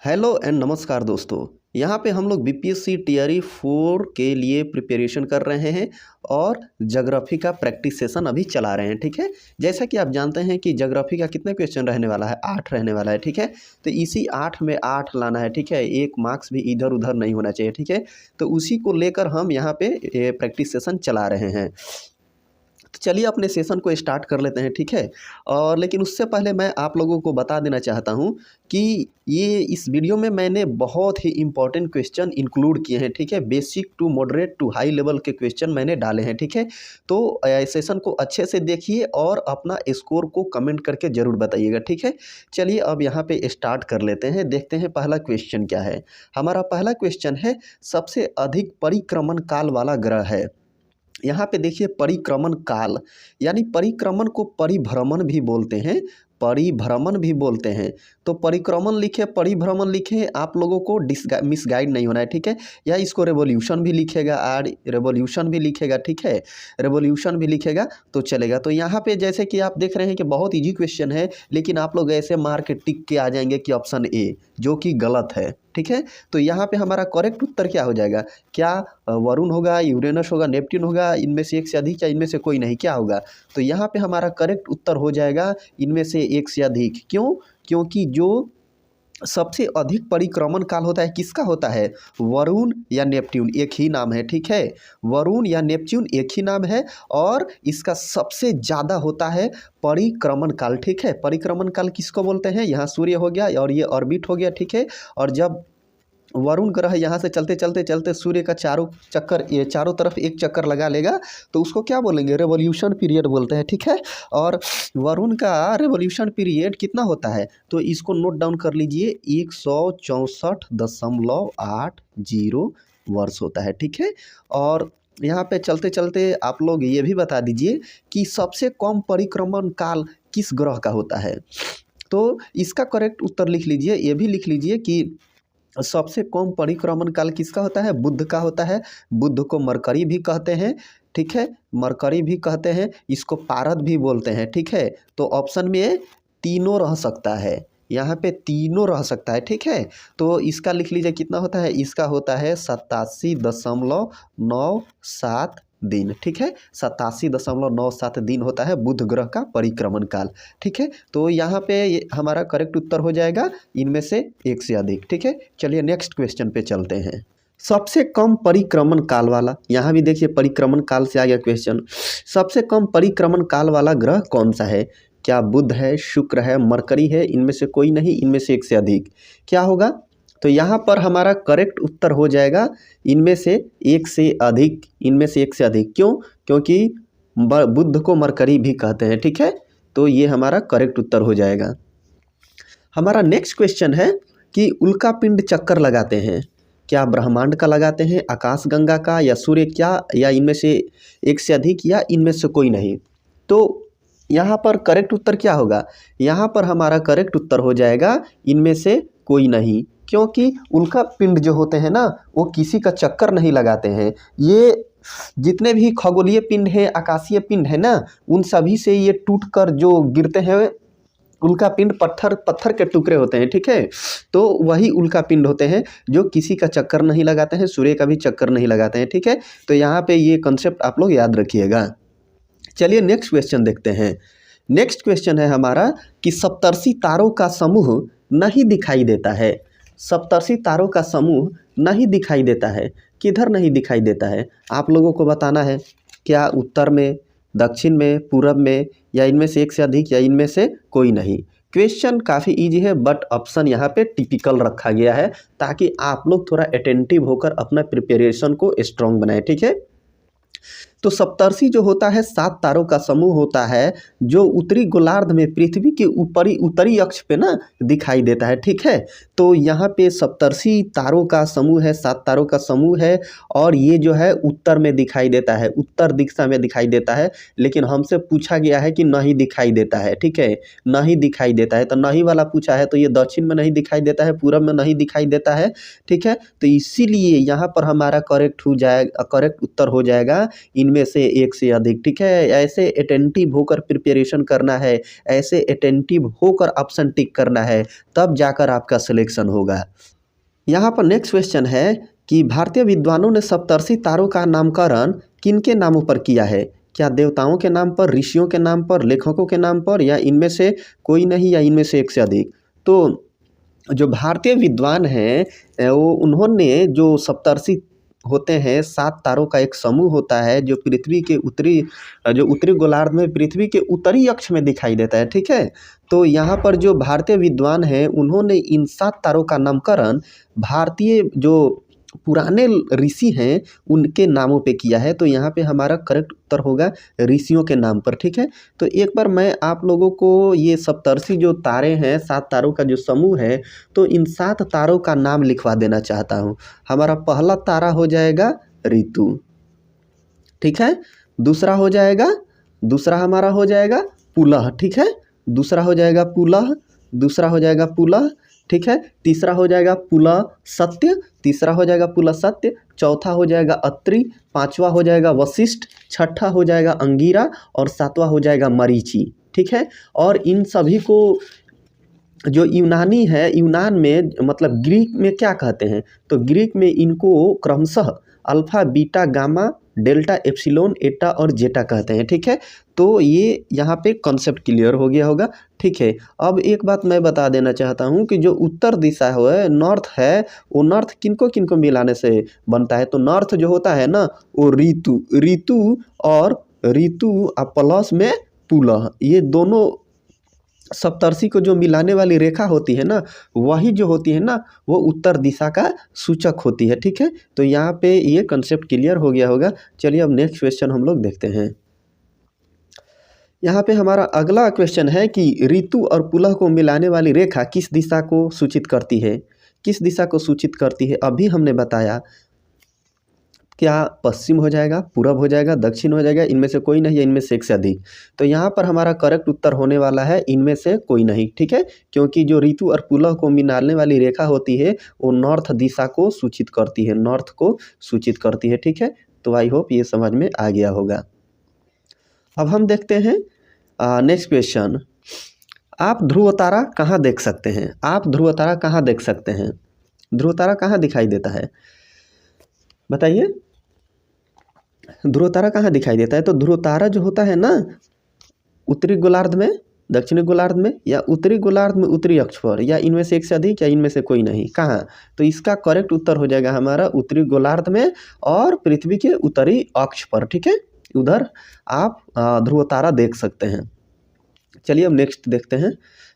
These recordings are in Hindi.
हेलो एंड नमस्कार दोस्तों। यहाँ पे हम लोग बीपीएससी टीआरई 4 के लिए प्रिपरेशन कर रहे हैं और ज्योग्राफी का प्रैक्टिस सेशन अभी चला रहे हैं। ठीक है, जैसा कि आप जानते हैं कि ज्योग्राफी का कितने क्वेश्चन रहने वाला है, 8 रहने वाला है। ठीक है, तो इसी 8 में 8 लाना है। ठीक है, एक मार्क्स भी इधर उधर नहीं होना चाहिए। ठीक है, तो उसी को लेकर हम यहाँ पे प्रैक्टिस सेशन चला रहे हैं। तो चलिए अपने सेशन को स्टार्ट कर लेते हैं। ठीक है, और लेकिन उससे पहले मैं आप लोगों को बता देना चाहता हूं कि ये इस वीडियो में मैंने बहुत ही इंपॉर्टेंट क्वेश्चन इंक्लूड किए हैं। ठीक है, basic to moderate to high level के क्वेश्चन मैंने डाले हैं। ठीक है, तो सेशन को अच्छे से देखिए और अपना स्कोर को कमेंट करके ज़रूर बताइएगा। ठीक है, चलिए अब यहाँ पे स्टार्ट कर लेते हैं। देखते हैं पहला क्वेश्चन क्या है। हमारा पहला क्वेश्चन है, सबसे अधिक परिक्रमण काल वाला ग्रह है। यहाँ पे देखिए परिक्रमण काल, यानी परिक्रमण को परिभ्रमण भी बोलते हैं, परिभ्रमण भी बोलते हैं। तो परिक्रमण लिखे, परिभ्रमण लिखे, आप लोगों को मिसगाइड नहीं होना है। ठीक है, या इसको रेवोल्यूशन भी लिखेगा, रेवोल्यूशन भी लिखेगा। ठीक है, रेवोल्यूशन भी लिखेगा तो चलेगा। तो यहाँ पे जैसे कि आप देख रहे हैं कि बहुत इजी क्वेश्चन है, लेकिन आप लोग ऐसे मार के टिक के आ जाएंगे कि ऑप्शन ए, जो कि गलत है। ठीक है, तो यहाँ पे हमारा करेक्ट उत्तर क्या हो जाएगा? क्या वरुण होगा, यूरेनस होगा, नेपट्टून होगा, इनमें से एक से अधिक, या इनमें से कोई नहीं? क्या होगा? तो यहाँ पे हमारा करेक्ट उत्तर हो जाएगा इनमें से एक से अधिक। क्यों? क्योंकि जो सबसे अधिक परिक्रमण काल होता है, किसका होता है? वरुण या नेपट्टून, एक ही नाम है। ठीक है, वरुण या नेपट्टून एक ही नाम है, और इसका सबसे ज़्यादा होता है परिक्रमण काल। ठीक है, परिक्रमण काल किसको बोलते हैं? यहाँ सूर्य हो गया और ये ऑर्बिट हो गया। ठीक है, और जब वरुण ग्रह यहाँ से चलते चलते चलते सूर्य का चारों चक्कर, ये चारों तरफ एक चक्कर लगा लेगा, तो उसको क्या बोलेंगे? रेवोल्यूशन पीरियड बोलते हैं। ठीक है, और वरुण का रेवोल्यूशन पीरियड कितना होता है? तो इसको नोट डाउन कर लीजिए, 164.80 वर्ष होता है। ठीक है, और यहाँ पे चलते चलते आप लोग ये भी बता दीजिए कि सबसे कम परिक्रमण काल किस ग्रह का होता है। तो इसका करेक्ट उत्तर लिख लीजिए, ये भी लिख लीजिए कि सबसे कम परिक्रमण काल किसका होता है? बुध का होता है। बुध को मरकरी भी कहते हैं। ठीक है, मरकरी भी कहते हैं, इसको पारद भी बोलते हैं। ठीक है, तो ऑप्शन में तीनों रह सकता है, यहाँ पे तीनों रह सकता है। ठीक है, तो इसका लिख लीजिए कितना होता है? इसका होता है 87.97 दिन। ठीक है, 87.97 दिन होता है बुध ग्रह का परिक्रमण काल। ठीक है, तो यहाँ पे हमारा करेक्ट उत्तर हो जाएगा इनमें से एक से अधिक। ठीक है, चलिए नेक्स्ट क्वेश्चन पे चलते हैं। सबसे कम परिक्रमण काल वाला, यहाँ भी देखिए परिक्रमण काल से आ गया क्वेश्चन। सबसे कम परिक्रमण काल वाला ग्रह कौन सा है? क्या बुध है, शुक्र है, मरकरी है, इनमें से कोई नहीं, इनमें से एक से अधिक? क्या होगा? तो यहाँ पर हमारा करेक्ट उत्तर हो जाएगा इनमें से एक से अधिक, इनमें से एक से अधिक। क्यों? क्योंकि बुध को मरकरी भी कहते हैं। ठीक है, तो ये हमारा करेक्ट उत्तर हो जाएगा। हमारा नेक्स्ट क्वेश्चन है कि उल्का पिंड चक्कर लगाते हैं, क्या ब्रह्मांड का लगाते हैं, आकाशगंगा का, या सूर्य, क्या, या इनमें से एक से अधिक, या इनमें से कोई नहीं? तो यहाँ पर करेक्ट उत्तर क्या होगा? यहाँ पर हमारा करेक्ट उत्तर हो जाएगा इनमें से कोई नहीं, क्योंकि उल्का पिंड जो होते हैं ना, वो किसी का चक्कर नहीं लगाते हैं। ये जितने भी खगोलीय पिंड है, आकाशीय पिंड है ना, उन सभी से ये टूटकर जो गिरते हैं, उल्का पिंड पत्थर के टुकड़े होते हैं। ठीक है, तो वही उल्का पिंड होते हैं जो किसी का चक्कर नहीं लगाते हैं, सूर्य का भी चक्कर नहीं लगाते हैं। ठीक है, तो यहाँ पे ये कंसेप्ट आप लोग याद रखिएगा। चलिए नेक्स्ट क्वेश्चन देखते हैं। नेक्स्ट क्वेश्चन है हमारा कि सप्तर्षि तारों का समूह नहीं दिखाई देता है। सप्तर्षि तारों का समूह नहीं दिखाई देता है, किधर नहीं दिखाई देता है? आप लोगों को बताना है। क्या उत्तर में, दक्षिण में, पूरब में, या इनमें से एक से अधिक, या इनमें से कोई नहीं? क्वेश्चन काफ़ी इजी है, बट ऑप्शन यहाँ पे टिपिकल रखा गया है ताकि आप लोग थोड़ा अटेंटिव होकर अपना प्रिपरेशन को स्ट्रॉन्ग बनाएं। ठीक है, तो सप्तर्षि जो होता है 7 तारों का समूह होता है, जो उत्तरी गोलार्ध में पृथ्वी के उत्तरी अक्ष पे ना दिखाई देता है। ठीक है, तो यहाँ पे सप्तर्षि तारों का समूह है, 7 तारों का समूह है, और ये जो है उत्तर में दिखाई देता है, उत्तर दिशा में दिखाई देता है। लेकिन हमसे पूछा गया है कि नहीं दिखाई देता है। ठीक है, नहीं दिखाई देता है, तो नहीं वाला पूछा है, तो ये दक्षिण में नहीं दिखाई देता है, पूरब में नहीं दिखाई देता है। ठीक है, तो इसीलिए यहाँ पर हमारा करेक्ट उत्तर हो जाएगा इनमें इनमें से एक से अधिक, ठीक है। ऐसे अटेंटिव होकर प्रिपरेशन करना है, ऐसे अटेंटिव होकर ऑप्शन टिक करना है, तब जाकर आपका सिलेक्शन होगा। यहाँ पर नेक्स्ट क्वेश्चन है कि भारतीय विद्वानों ने सप्तर्षि तारों का नामकरण किनके नामों पर किया है? क्या देवताओं के नाम पर, ऋषियों के नाम पर, लेखकों के नाम पर, या इनमें से कोई नहीं, या इनमें से एक से अधिक? तो जो भारतीय विद्वान हैं वो उन्होंने जो सप्तर्षि होते हैं, 7 तारों का एक समूह होता है जो पृथ्वी के उत्तरी गोलार्ध में पृथ्वी के उत्तरी अक्ष में दिखाई देता है, ठीक है। तो यहाँ पर जो भारतीय विद्वान हैं उन्होंने इन 7 तारों का नामकरण भारतीय जो पुराने ऋषि हैं उनके नामों पे किया है। तो यहाँ पे हमारा करेक्ट उत्तर होगा ऋषियों के नाम पर, ठीक है। तो एक बार मैं आप लोगों को ये सप्तर्षि जो तारे हैं, 7 तारों का जो समूह है, तो इन 7 तारों का नाम लिखवा देना चाहता हूँ। हमारा पहला तारा हो जाएगा ऋतु, ठीक है। दूसरा हमारा हो जाएगा पुलह, ठीक है। दूसरा हो जाएगा पुलह, ठीक है। तीसरा हो जाएगा पुलह सत्य, चौथा हो जाएगा अत्रि, पांचवा हो जाएगा वशिष्ठ, छठा हो जाएगा अंगिरा और सातवां हो जाएगा मरीचि, ठीक है। और इन सभी को जो यूनानी है, यूनान में मतलब ग्रीक में क्या कहते हैं? तो ग्रीक में इनको क्रमशः alpha, beta, gamma, delta, epsilon, एटा और जेटा कहते हैं, ठीक है। तो ये यहाँ पे कॉन्सेप्ट क्लियर हो गया होगा, ठीक है। अब एक बात मैं बता देना चाहता हूँ कि जो उत्तर दिशा है, नॉर्थ है, वो नॉर्थ किनको किनको मिलाने से बनता है? तो नॉर्थ जो होता है ना, वो ऋतु और प्लस में पुलह, ये दोनों सप्तर्षि को जो मिलाने वाली रेखा होती है ना, वही जो होती है ना, वो उत्तर दिशा का सूचक होती है, ठीक है। तो यहाँ पे ये कंसेप्ट क्लियर हो गया होगा। चलिए अब नेक्स्ट क्वेश्चन हम लोग देखते हैं। यहाँ पे हमारा अगला क्वेश्चन है कि ऋतु और पुलह को मिलाने वाली रेखा किस दिशा को सूचित करती है? अभी हमने बताया, क्या पश्चिम हो जाएगा, पूरब हो जाएगा, दक्षिण हो जाएगा, इनमें से कोई नहीं, या इनमें से एक से अधिक? तो यहाँ पर हमारा करेक्ट उत्तर होने वाला है इनमें से कोई नहीं, ठीक है। क्योंकि जो ऋतु और पुलह को मिलाने वाली रेखा होती है वो नॉर्थ दिशा को सूचित करती है, ठीक है। तो आई होप ये समझ में आ गया होगा। अब हम देखते हैं नेक्स्ट क्वेश्चन। आप ध्रुव तारा कहाँ देख सकते हैं? ध्रुव तारा कहाँ दिखाई देता है, बताइए? ध्रुव तारा कहाँ दिखाई देता है? तो ध्रुव तारा जो होता है ना, उत्तरी गोलार्ध में, दक्षिणी गोलार्ध में, या उत्तरी गोलार्ध में उत्तरी अक्ष पर, या इनमें से एक से अधिक, या इनमें से कोई नहीं। कहाँ? तो इसका करेक्ट उत्तर हो जाएगा हमारा उत्तरी गोलार्ध में और पृथ्वी के उत्तरी अक्ष पर, ठीक है। उधर आप ध्रुव तारा देख सकते हैं। चलिए अब नेक्स्ट देखते हैं।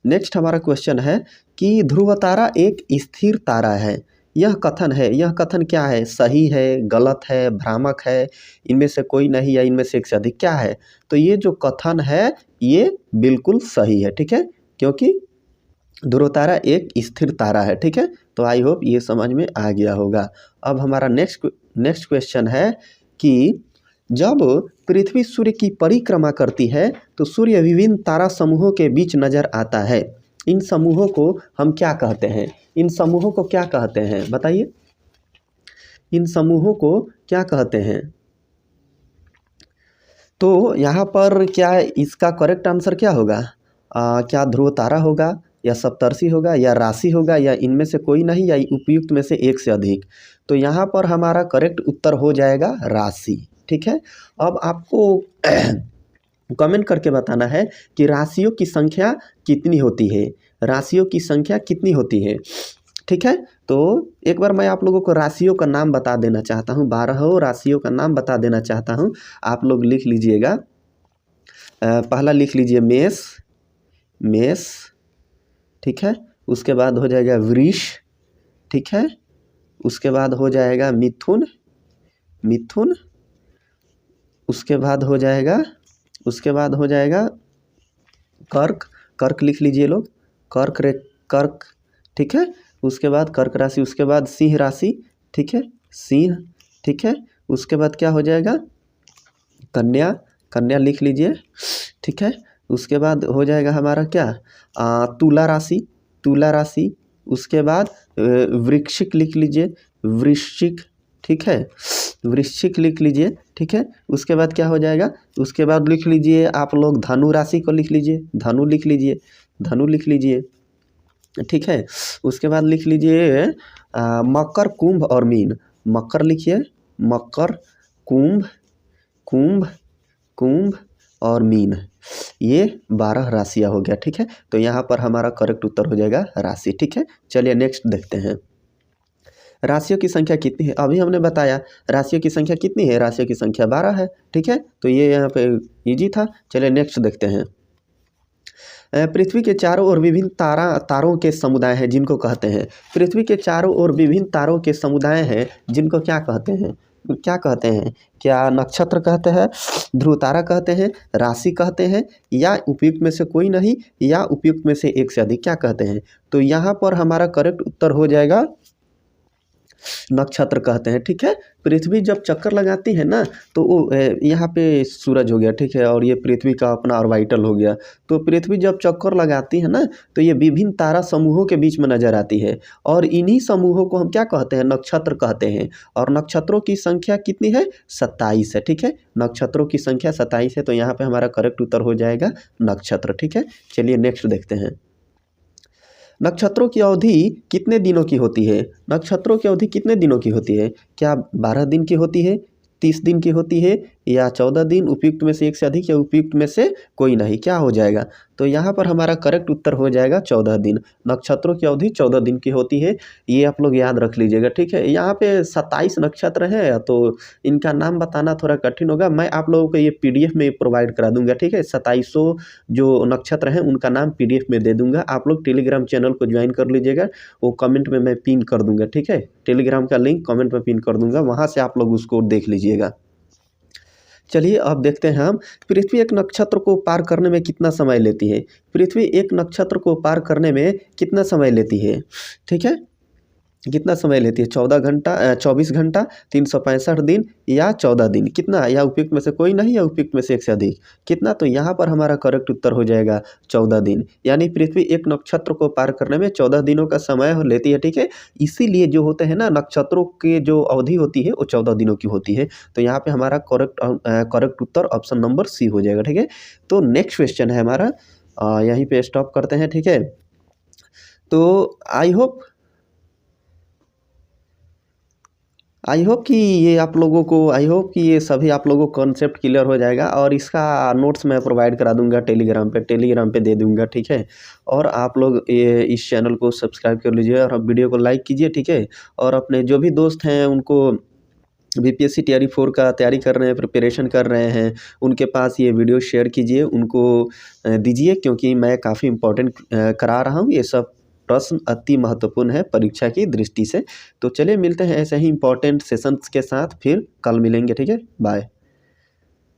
नेक्स्ट हमारा क्वेश्चन है कि ध्रुव तारा एक स्थिर तारा है। यह कथन क्या है? सही है, गलत है, भ्रामक है, इनमें से कोई नहीं, या इनमें से एक से अधिक? क्या है? तो ये जो कथन है ये बिल्कुल सही है, ठीक है। क्योंकि ध्रुव तारा एक स्थिर तारा है, ठीक है। तो आई होप ये समझ में आ गया होगा। अब हमारा नेक्स्ट क्वेश्चन है कि जब पृथ्वी सूर्य की परिक्रमा करती है तो सूर्य विभिन्न तारा समूहों के बीच नजर आता है। इन समूहों को हम क्या कहते हैं? बताइए, इन समूहों को क्या कहते हैं? तो यहाँ पर क्या इसका करेक्ट आंसर क्या होगा? क्या ध्रुव तारा होगा, या सप्तर्षि होगा, या राशि होगा, या इनमें से कोई नहीं, या उपयुक्त में से एक से अधिक? तो यहाँ पर हमारा करेक्ट उत्तर हो जाएगा राशि, ठीक है। अब आपको कमेंट करके बताना है कि राशियों की संख्या कितनी होती है, ठीक है। तो एक बार मैं आप लोगों को राशियों का नाम बता देना चाहता हूँ, 12 राशियों का नाम बता देना चाहता हूँ। आप लोग लिख लीजिएगा। पहला लिख लीजिए मेष, ठीक है। उसके बाद हो जाएगा वृष, ठीक है। उसके बाद हो जाएगा मिथुन, उसके बाद हो जाएगा कर्क लिख लीजिए लोग, कर्क, ठीक है। उसके बाद कर्क राशि, उसके बाद सिंह राशि, ठीक है, सिंह, ठीक है। उसके बाद क्या हो जाएगा? कन्या लिख लीजिए, ठीक है। उसके बाद हो जाएगा हमारा क्या? तुला राशि। उसके बाद वृश्चिक लिख लीजिए, ठीक है। वृश्चिक लिख लीजिए, ठीक है। उसके बाद क्या हो जाएगा, उसके बाद लिख लीजिए आप लोग धनु राशि को लिख लीजिए, धनु लिख लीजिए, धनु लिख लीजिए, ठीक है। उसके बाद लिख लीजिए मकर, कुंभ और मीन। मकर लिखिए, मकर, कुंभ, कुंभ, कुंभ और मीन, ये 12 राशियाँ हो गया, ठीक है। तो यहाँ पर हमारा करेक्ट उत्तर हो जाएगा राशि, ठीक है। चलिए नेक्स्ट देखते हैं, राशियों की संख्या कितनी है। अभी हमने बताया राशियों की संख्या कितनी है, राशियों की संख्या 12 है, ठीक है। तो ये यहाँ पे इजी था। चलिए नेक्स्ट देखते हैं, पृथ्वी के चारों ओर विभिन्न तारों के समुदाय हैं जिनको कहते हैं, पृथ्वी के चारों ओर विभिन्न तारों के समुदाय हैं जिनको क्या कहते हैं, क्या कहते हैं, क्या नक्षत्र कहते हैं, ध्रुव तारा कहते हैं, राशि कहते हैं, या उपयुक्त में से कोई नहीं, या उपयुक्त में से एक से अधिक, क्या कहते हैं। तो यहाँ पर हमारा करेक्ट उत्तर हो जाएगा नक्षत्र कहते हैं, ठीक है। पृथ्वी जब चक्कर लगाती है ना तो वो यहाँ पे सूरज हो गया, ठीक है, और ये पृथ्वी का अपना ऑर्बिटल हो गया। तो पृथ्वी जब चक्कर लगाती है ना तो ये विभिन्न तारा समूहों के बीच में नजर आती है, और इन्हीं समूहों को हम क्या कहते हैं, नक्षत्र कहते हैं। और नक्षत्रों की संख्या कितनी है, 27 है, ठीक है। नक्षत्रों की संख्या 27 है, तो यहाँ पे हमारा करेक्ट उत्तर हो जाएगा नक्षत्र, ठीक है। चलिए नेक्स्ट देखते हैं, नक्षत्रों की अवधि कितने दिनों की होती है, नक्षत्रों की अवधि कितने दिनों की होती है, क्या 12 दिन की होती है, 30 दिन की होती है, या 14 दिन, उपयुक्त में से एक से अधिक, या उपयुक्त में से कोई नहीं, क्या हो जाएगा। तो यहाँ पर हमारा करेक्ट उत्तर हो जाएगा 14 दिन। नक्षत्रों की अवधि 14 दिन की होती है, ये आप लोग याद रख लीजिएगा, ठीक है। यहाँ पे 27 नक्षत्र हैं तो इनका नाम बताना थोड़ा कठिन होगा, मैं आप लोगों को ये PDF में प्रोवाइड करा दूंगा, ठीक है। 2700 जो नक्षत्र हैं उनका नाम PDF में दे दूंगा, आप लोग टेलीग्राम चैनल को ज्वाइन कर लीजिएगा, वो कमेंट में मैं पिन कर दूंगा, ठीक है। टेलीग्राम का लिंक कमेंट में पिन कर दूंगा, वहाँ से आप लोग उसको देख लीजिएगा। चलिए अब देखते हैं हम, पृथ्वी एक नक्षत्र को पार करने में कितना समय लेती है, पृथ्वी एक नक्षत्र को पार करने में कितना समय लेती है, ठीक है। कितना समय लेती है, 14 घंटा, 24 घंटा, 365 दिन, या 14 दिन, कितना, या उपयुक्त में से कोई नहीं, या उपयुक्त में से एक से अधिक, कितना। तो यहाँ पर हमारा करेक्ट उत्तर हो जाएगा 14 दिन, यानी पृथ्वी एक नक्षत्र को पार करने में 14 दिनों का समय लेती है, ठीक है। इसीलिए जो होते हैं ना नक्षत्रों के जो अवधि होती है वो 14 दिनों की होती है। तो यहाँ पे हमारा करेक्ट उत्तर ऑप्शन नंबर सी हो जाएगा, ठीक है। तो नेक्स्ट क्वेश्चन है हमारा, यहीं पे स्टॉप करते हैं, ठीक है। तो आई होप कि ये आप लोगों को, आई होप कि ये सभी आप लोगों को कॉन्सेप्ट क्लियर हो जाएगा, और इसका नोट्स मैं प्रोवाइड करा दूंगा टेलीग्राम पे दे दूंगा, ठीक है। और आप लोग ये इस चैनल को सब्सक्राइब कर लीजिए, और आप वीडियो को लाइक कीजिए, ठीक है। और अपने जो भी दोस्त हैं उनको BPSC Tier 4 का तैयारी कर रहे हैं, प्रिपरेशन कर रहे हैं, उनके पास ये वीडियो शेयर कीजिए, उनको दीजिए, क्योंकि मैं काफ़ी इम्पोर्टेंट करा रहा हूँ। ये सब प्रश्न अति महत्वपूर्ण है परीक्षा की दृष्टि से। तो चलिए मिलते हैं ऐसे ही इम्पोर्टेंट सेशंस के साथ, फिर कल मिलेंगे, ठीक है। बाय।